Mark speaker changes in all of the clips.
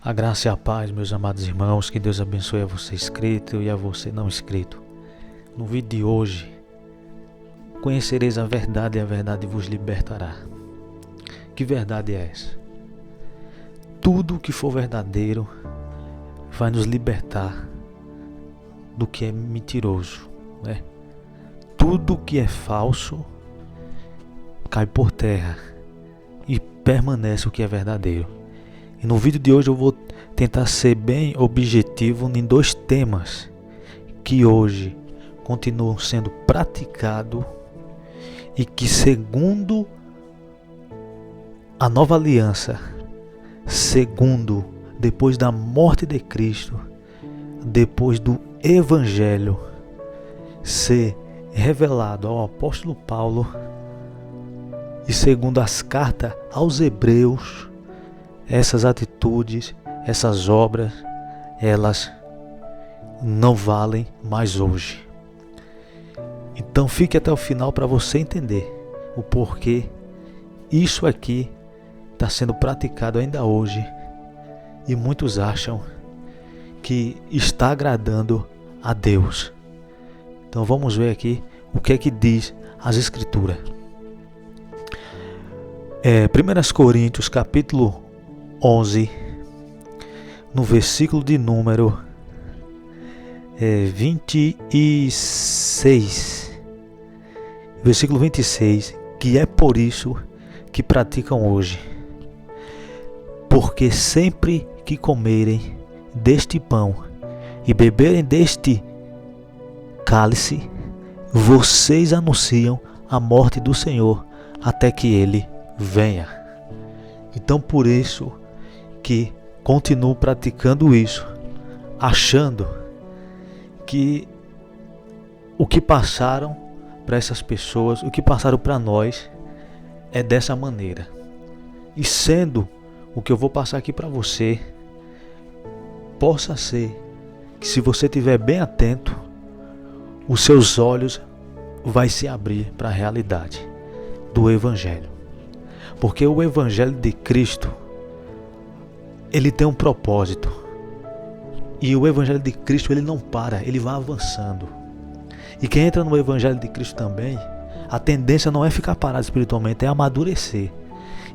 Speaker 1: A graça e a paz, meus amados irmãos, que Deus abençoe a você inscrito e a você não inscrito. No vídeo de hoje, conhecereis a verdade e a verdade vos libertará. Que verdade é essa? Tudo que for verdadeiro vai nos libertar do que é mentiroso, né? Tudo que é falso cai por terra e permanece o que é verdadeiro. E no vídeo de hoje eu vou tentar ser bem objetivo em dois temas que hoje continuam sendo praticados e que, segundo a nova aliança, segundo depois da morte de Cristo, depois do Evangelho ser revelado ao apóstolo Paulo e segundo as cartas aos Hebreus, essas atitudes, essas obras, elas não valem mais hoje. Então fique até o final para você entender o porquê isso aqui está sendo praticado ainda hoje e muitos acham que está agradando a Deus. Então vamos ver aqui o que é que diz as Escrituras. 1 Coríntios capítulo 11, no versículo de número 26, versículo 26, que é por isso que praticam hoje, porque sempre que comerem deste pão e beberem deste cálice, vocês anunciam a morte do Senhor até que Ele venha. Então por isso que continuo praticando isso, achando que o que passaram para essas pessoas, o que passaram para nós é dessa maneira. E sendo o que eu vou passar aqui para você, possa ser que, se você estiver bem atento, os seus olhos vai se abrir para a realidade do Evangelho. Porque o Evangelho de Cristo, ele tem um propósito. E o Evangelho de Cristo, ele não para, ele vai avançando. E quem entra no Evangelho de Cristo também, a tendência não é ficar parado espiritualmente, é amadurecer.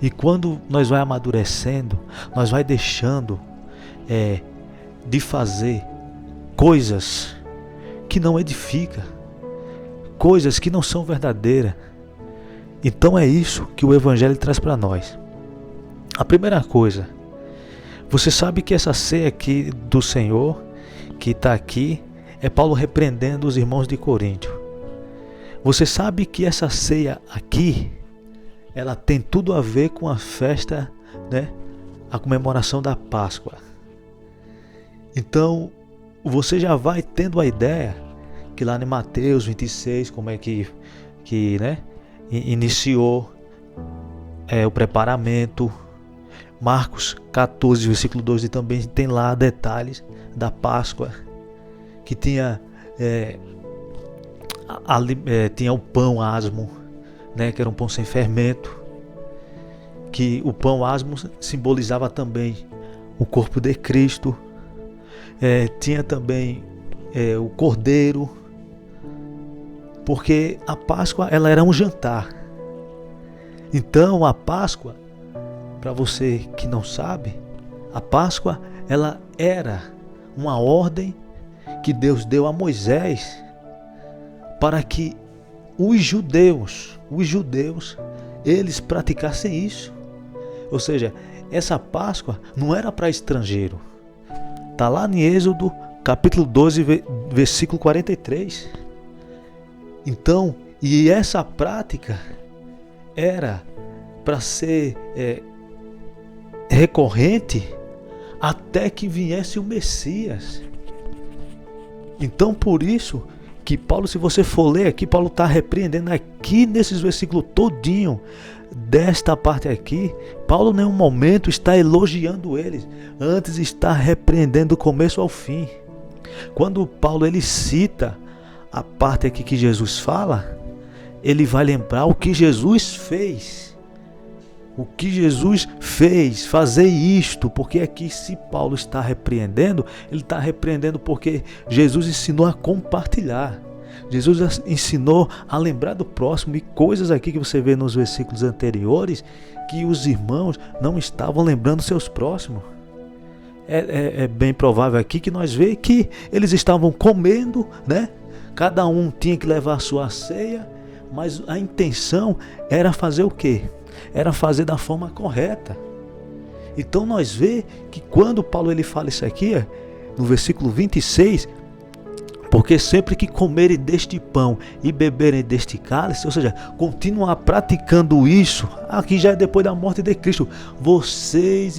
Speaker 1: E quando nós vai amadurecendo, nós vai deixando de fazer coisas que não edificam, coisas que não são verdadeiras. Então é isso que o Evangelho traz para nós. A primeira coisa, você sabe que essa ceia aqui do Senhor, que está aqui, é Paulo repreendendo os irmãos de Coríntio. Você sabe que essa ceia aqui, ela tem tudo a ver com a festa, né? A comemoração da Páscoa. Então, você já vai tendo a ideia que lá em Mateus 26, como é que né, iniciou o preparamento. Marcos 14, versículo 12 também tem lá detalhes da Páscoa, que tinha tinha o pão asmo, né, que era um pão sem fermento, que o pão asmo simbolizava também o corpo de Cristo. Tinha também o cordeiro, porque a Páscoa ela era um jantar. Então a Páscoa, para você que não sabe, a Páscoa ela era uma ordem que Deus deu a Moisés para que os judeus, eles praticassem isso. Ou seja, essa Páscoa não era para estrangeiro. Está lá em Êxodo capítulo 12, versículo 43. Então, e essa prática era para ser recorrente até que viesse o Messias. Então por isso que Paulo, se você for ler aqui, Paulo está repreendendo aqui nesses versículos todinho, desta parte aqui, Paulo em nenhum momento está elogiando eles, antes está repreendendo do começo ao fim. Quando Paulo ele cita a parte aqui que Jesus fala, ele vai lembrar o que Jesus fez. O que Jesus fez, fazer isto, porque aqui se Paulo está repreendendo, ele está repreendendo porque Jesus ensinou a compartilhar. Jesus ensinou a lembrar do próximo, e coisas aqui que você vê nos versículos anteriores, que os irmãos não estavam lembrando seus próximos. É bem provável aqui que nós vemos que eles estavam comendo, né? Cada um tinha que levar a sua ceia, mas a intenção era fazer o quê? Era fazer da forma correta. Então nós vemos que quando Paulo ele fala isso aqui, no versículo 26, porque sempre que comerem deste pão e beberem deste cálice, ou seja, continuar praticando isso, aqui já é depois da morte de Cristo, vocês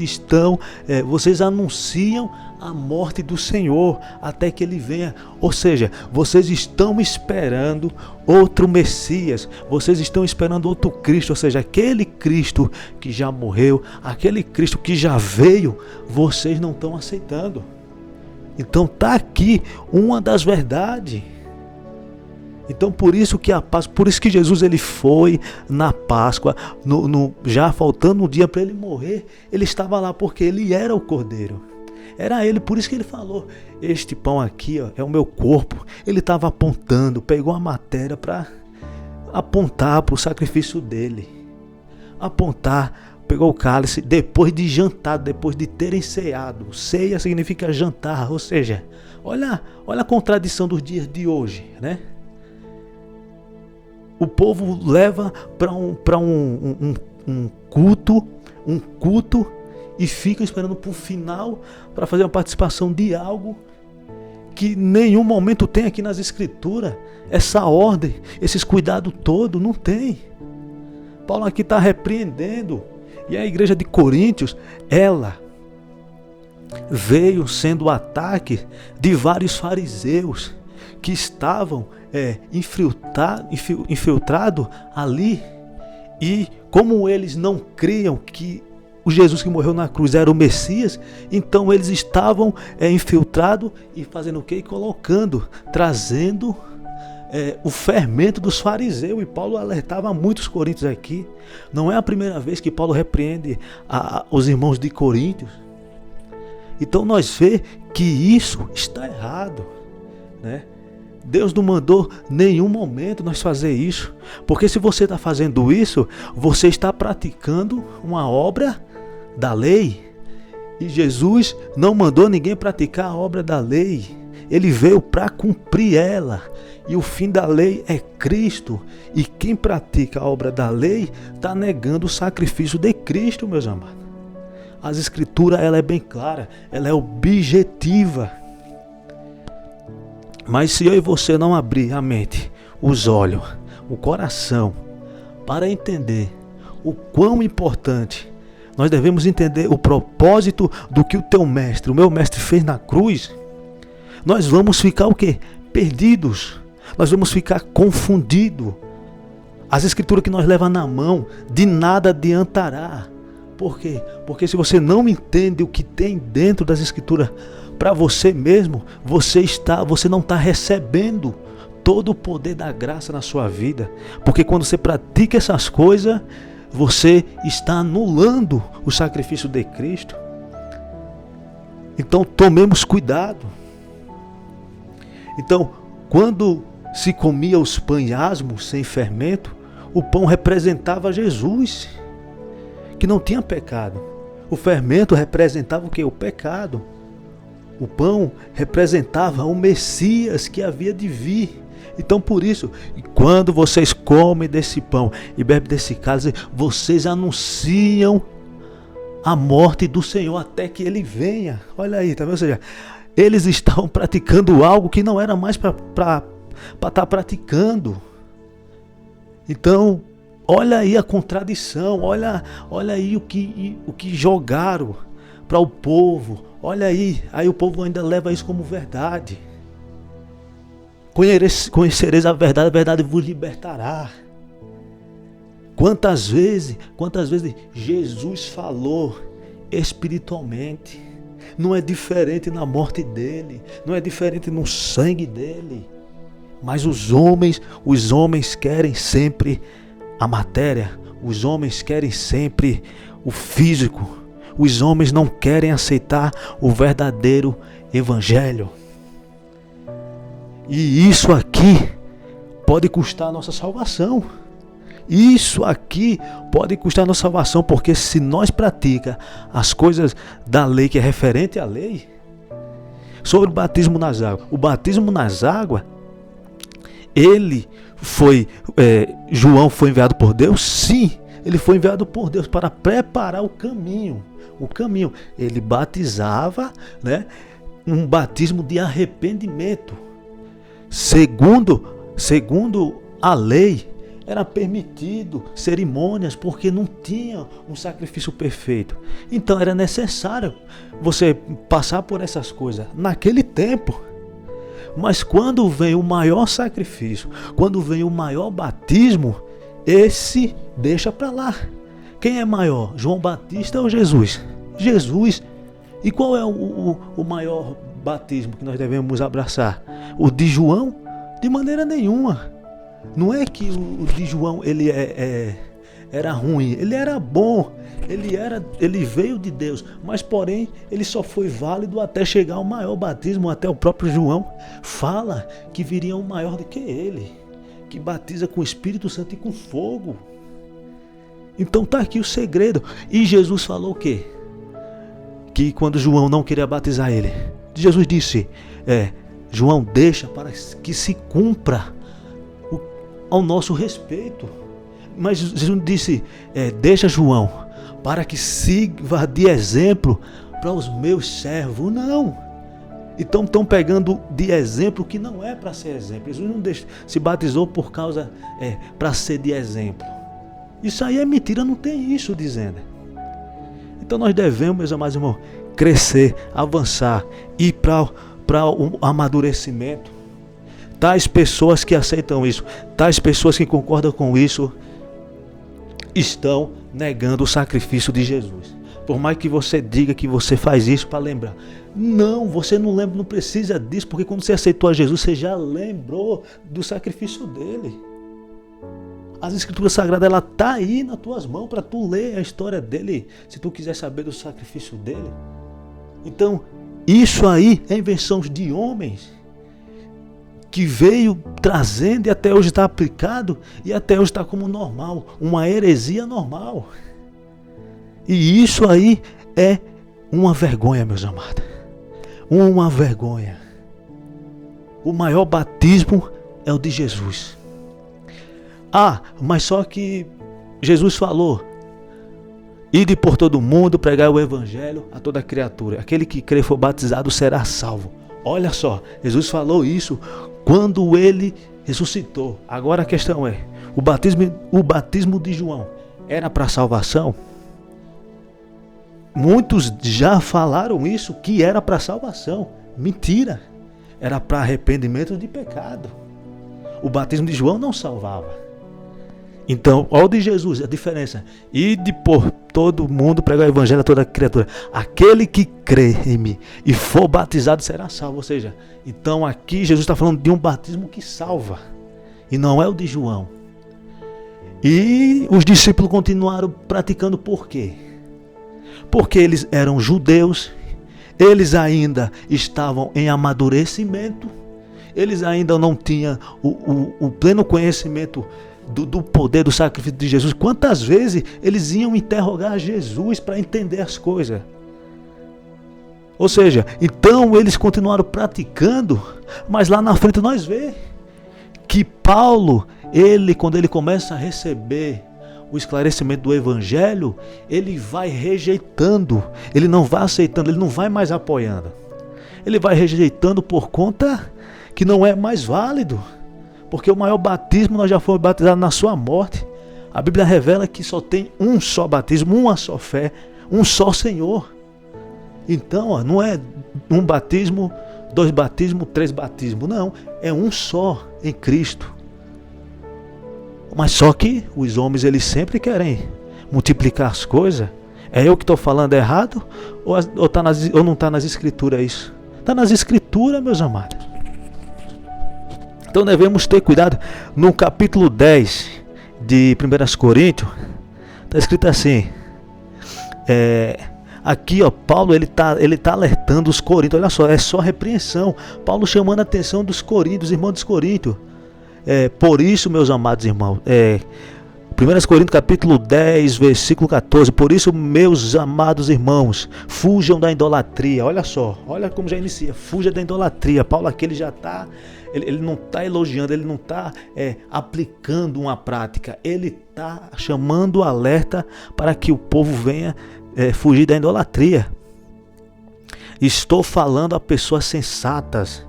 Speaker 1: anunciam a morte do Senhor até que Ele venha. Ou seja, vocês estão esperando outro Messias, vocês estão esperando outro Cristo, ou seja, aquele Cristo que já morreu, aquele Cristo que já veio, vocês não estão aceitando. Então está aqui uma das verdades. Então por isso que a Páscoa, por isso que Jesus ele foi na Páscoa, já faltando um dia para ele morrer, ele estava lá porque ele era o Cordeiro. Era ele, por isso que ele falou, este pão aqui é o meu corpo. Ele estava apontando, pegou a matéria para apontar para o sacrifício dele. Apontar. Pegou o cálice depois de jantar, depois de terem ceado. Ceia significa jantar, ou seja, olha a contradição dos dias de hoje, né? O povo leva para um culto e fica esperando para o final para fazer uma participação de algo que nenhum momento tem aqui nas Escrituras. Essa ordem, esses cuidados todos, não tem. Paulo aqui está repreendendo. E a igreja de Coríntios, ela veio sendo o ataque de vários fariseus que estavam infiltrados ali. E como eles não criam que o Jesus que morreu na cruz era o Messias, então eles estavam infiltrados e fazendo o quê? Trazendo o fermento dos fariseus. E Paulo alertava muitos coríntios aqui. Não é a primeira vez que Paulo repreende os irmãos de Coríntios. Então nós vemos que isso está errado, né? Deus não mandou nenhum momento nós fazer isso, porque se você está fazendo isso, você está praticando uma obra da lei. E Jesus não mandou ninguém praticar a obra da lei. Ele veio para cumprir ela. E o fim da lei é Cristo. E quem pratica a obra da lei está negando o sacrifício de Cristo, meus amados. As Escrituras ela é bem clara, ela é objetiva. Mas se eu e você não abrir a mente, os olhos, o coração, para entender o quão importante nós devemos entender o propósito do que o meu mestre fez na cruz, nós vamos ficar o quê? Perdidos. Nós vamos ficar confundidos. As Escrituras que nós levamos na mão, de nada adiantará. Por quê? Porque se você não entende o que tem dentro das Escrituras para você mesmo, você não está recebendo todo o poder da graça na sua vida. Porque quando você pratica essas coisas, você está anulando o sacrifício de Cristo. Então tomemos cuidado. Então, quando se comia os pães asmos sem fermento, o pão representava Jesus, que não tinha pecado. O fermento representava o quê? O pecado. O pão representava o Messias que havia de vir. Então por isso, quando vocês comem desse pão e bebem desse cálice, vocês anunciam a morte do Senhor até que Ele venha. Olha aí, tá vendo? Ou seja, eles estavam praticando algo que não era mais para estar praticando. Então, olha aí a contradição, olha aí o que jogaram para o povo. Olha aí o povo ainda leva isso como verdade. Conhecereis a verdade vos libertará. Quantas vezes Jesus falou espiritualmente. Não é diferente na morte dele, não é diferente no sangue dele. Mas os homens querem sempre a matéria, Os homens querem sempre o físico. Os homens não querem aceitar o verdadeiro evangelho. E isso aqui pode custar a nossa salvação. Isso aqui pode custar a nossa salvação, porque se nós praticamos as coisas da lei que é referente à lei, sobre o batismo nas águas. O batismo nas águas, João foi enviado por Deus? Sim, ele foi enviado por Deus para preparar o caminho. Ele batizava, né, um batismo de arrependimento. Segundo a lei, era permitido cerimônias porque não tinha um sacrifício perfeito. Então era necessário você passar por essas coisas naquele tempo. Mas quando vem o maior sacrifício, quando vem o maior batismo, esse deixa para lá. Quem é maior, João Batista ou Jesus? Jesus. E qual é o maior batismo que nós devemos abraçar? O de João? De maneira nenhuma. Não é que o de João ele era ruim, ele era bom, ele veio de Deus, mas porém ele só foi válido até chegar ao maior batismo. Até o próprio João fala que viria um maior do que ele, que batiza com o Espírito Santo e com fogo. Então está aqui o segredo. E Jesus falou o quê? Que quando João não queria batizar ele, Jesus disse, João, deixa para que se cumpra ao nosso respeito. Mas Jesus disse, deixa João, para que sirva de exemplo para os meus servos. Não. Então estão pegando de exemplo que não é para ser exemplo. Jesus não se batizou por causa, para ser de exemplo. Isso aí é mentira, não tem isso dizendo. Então nós devemos, meus amados irmãos, crescer, avançar, ir para o amadurecimento. Tais pessoas que aceitam isso, tais pessoas que concordam com isso, estão negando o sacrifício de Jesus. Por mais que você diga que você faz isso para lembrar. Não, você não lembra, não precisa disso, porque quando você aceitou a Jesus, você já lembrou do sacrifício dele. As Escrituras Sagradas, ela está aí nas tuas mãos para tu ler a história dele, se tu quiser saber do sacrifício dele. Então, isso aí é invenção de homens que veio trazendo e até hoje está aplicado e até hoje está como normal, uma heresia normal. E isso aí é uma vergonha, meus amados. Uma vergonha. O maior batismo é o de Jesus. Mas só que Jesus falou: ide por todo o mundo, pregar o evangelho a toda criatura. Aquele que crê e for batizado será salvo. Olha só, Jesus falou isso quando ele ressuscitou. Agora a questão é, o batismo de João era para salvação? Muitos já falaram isso, que era para salvação. Mentira. Era para arrependimento de pecado. O batismo de João não salvava. Então, olha o de Jesus, a diferença. Ide por todo mundo, pregar o evangelho a toda criatura. Aquele que crê em mim e for batizado será salvo. Ou seja, então aqui Jesus está falando de um batismo que salva. E não é o de João. E os discípulos continuaram praticando por quê? Porque eles eram judeus, eles ainda estavam em amadurecimento, eles ainda não tinham o pleno conhecimento do poder do sacrifício de Jesus. Quantas vezes eles iam interrogar Jesus para entender as coisas? Ou seja, então eles continuaram praticando, mas lá na frente nós vemos que Paulo, quando ele começa a receber o esclarecimento do evangelho, ele vai rejeitando, ele não vai aceitando, ele não vai mais apoiando. Ele vai rejeitando por conta que não é mais válido. Porque o maior batismo nós já fomos batizados na sua morte. A Bíblia revela que só tem um só batismo, uma só fé, um só Senhor. Então, não é um batismo, 2 batismos, 3 batismos. Não, é um só em Cristo. Mas só que os homens, eles sempre querem multiplicar as coisas. É eu que estou falando errado? Ou não está nas Escrituras isso? Está nas Escrituras, meus amados. Então devemos ter cuidado. No capítulo 10 de 1 Coríntios, Está escrito assim, aqui, ó, Paulo ele tá alertando os coríntios. Olha só, é só repreensão. Paulo chamando a atenção dos coríntios, irmãos dos coríntios. Por isso, meus amados irmãos, 1 Coríntios capítulo 10, versículo 14. Por isso, meus amados irmãos, fujam da idolatria. Olha só, olha como já inicia. Fuja da idolatria. Paulo aqui ele já está, ele não está elogiando, ele não está aplicando uma prática. Ele está chamando alerta para que o povo venha fugir da idolatria. Estou falando a pessoas sensatas.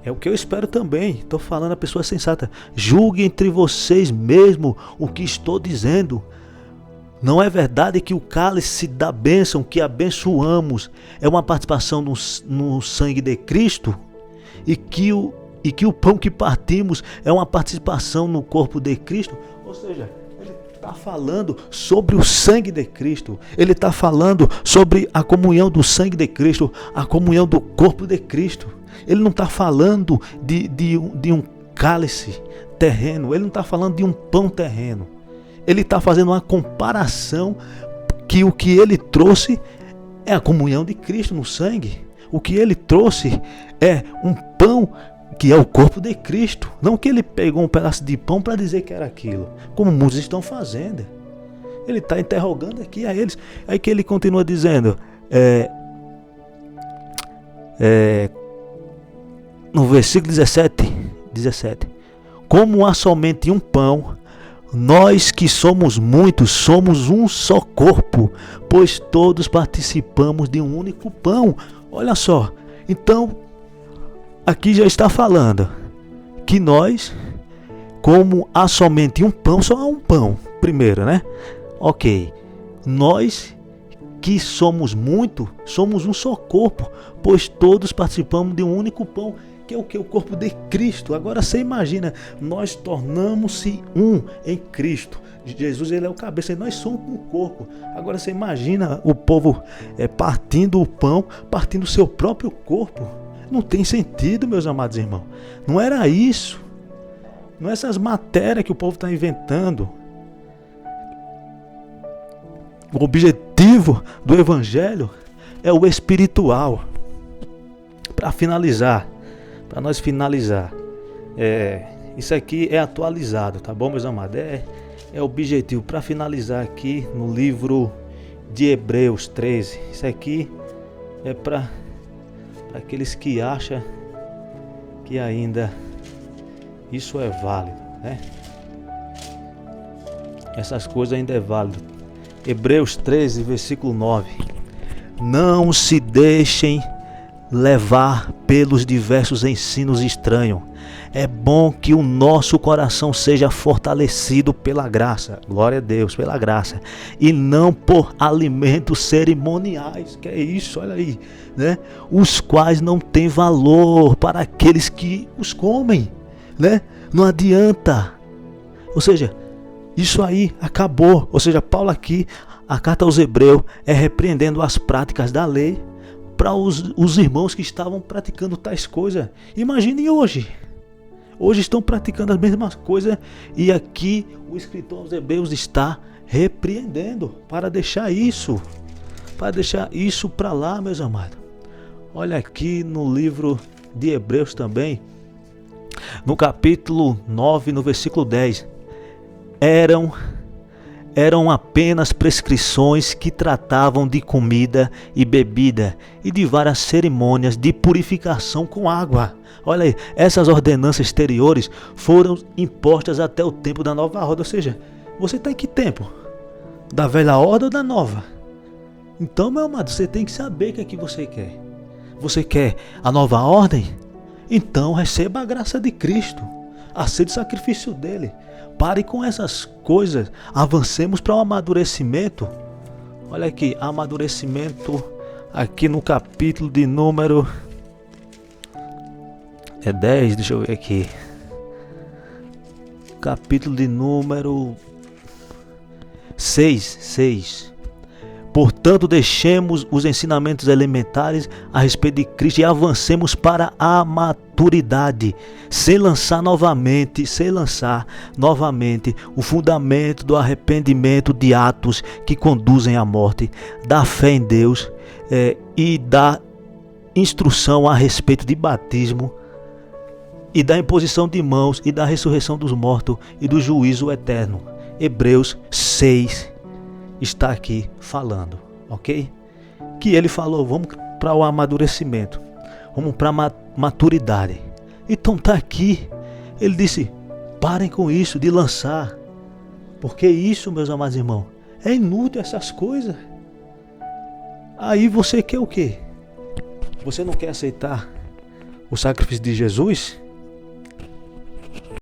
Speaker 1: É o que eu espero também. Estou falando a pessoas sensatas. Julgue entre vocês mesmo o que estou dizendo. Não é verdade que o cálice da bênção que abençoamos é uma participação no sangue de Cristo? E que o pão que partimos é uma participação no corpo de Cristo? Ou seja, ele está falando sobre o sangue de Cristo. Ele está falando sobre a comunhão do sangue de Cristo, a comunhão do corpo de Cristo. Ele não está falando de um cálice terreno. Ele não está falando de um pão terreno. Ele está fazendo uma comparação que o que ele trouxe é a comunhão de Cristo no sangue. O que ele trouxe é um pão que é o corpo de Cristo. Não que ele pegou um pedaço de pão para dizer que era aquilo, como muitos estão fazendo. Ele está interrogando aqui a eles. Aí que ele continua dizendo, no versículo 17, como há somente um pão, nós que somos muitos, somos um só corpo, pois todos participamos de um único pão. Olha só, então, aqui já está falando que nós, como há somente um pão, só há um pão, primeiro, né? Ok, nós que somos muito, somos um só corpo, pois todos participamos de um único pão, que é o que? O corpo de Cristo. Agora você imagina, nós tornamos-se um em Cristo. Jesus, ele é o cabeça e nós somos um corpo. Agora você imagina o povo partindo o pão, partindo o seu próprio corpo. Não tem sentido, meus amados irmãos. Não era isso. Não é essas matérias que o povo está inventando. O objetivo do evangelho é o espiritual. Para finalizar, para nós finalizar, isso aqui é atualizado, tá bom, meus amados? É objetivo. Para finalizar aqui no livro de Hebreus 13, isso aqui é para aqueles que acham que ainda isso é válido, né? Essas coisas ainda é válido. Hebreus 13, versículo 9. Não se deixem levar pelos diversos ensinos estranhos. É bom que o nosso coração seja fortalecido pela graça, glória a Deus, pela graça, e não por alimentos cerimoniais, que é isso, olha aí, né? Os quais não têm valor para aqueles que os comem, né? Não adianta, ou seja, isso aí acabou. Ou seja, Paulo aqui, a carta aos Hebreus, é repreendendo as práticas da lei para os irmãos que estavam praticando tais coisas. Imaginem hoje. Hoje estão praticando as mesmas coisas e aqui o escritor aos Hebreus está repreendendo para deixar isso para lá, meus amados. Olha aqui no livro de Hebreus também, no capítulo 9, no versículo 10. Eram apenas prescrições que tratavam de comida e bebida e de várias cerimônias de purificação com água. Olha aí, essas ordenanças exteriores foram impostas até o tempo da nova ordem. Ou seja, você está em que tempo? Da velha ordem ou da nova? Então, meu amado, você tem que saber o que é que você quer. Você quer a nova ordem? Então receba a graça de Cristo. Aceite o sacrifício dele. Pare com essas coisas. Avancemos para o amadurecimento. Olha aqui, amadurecimento aqui no capítulo de número 10, deixa eu ver aqui. Capítulo de número 6. Portanto, deixemos os ensinamentos elementares a respeito de Cristo e avancemos para a maturidade, sem lançar novamente o fundamento do arrependimento de atos que conduzem à morte, da fé em Deus e da instrução a respeito de batismo e da imposição de mãos e da ressurreição dos mortos e do juízo eterno. Hebreus 6 está aqui falando, ok? Que ele falou, vamos para o amadurecimento, vamos para a maturidade. Então está aqui, ele disse, parem com isso de lançar, porque isso, meus amados irmãos, é inútil essas coisas. Aí você quer o quê? Você não quer aceitar o sacrifício de Jesus?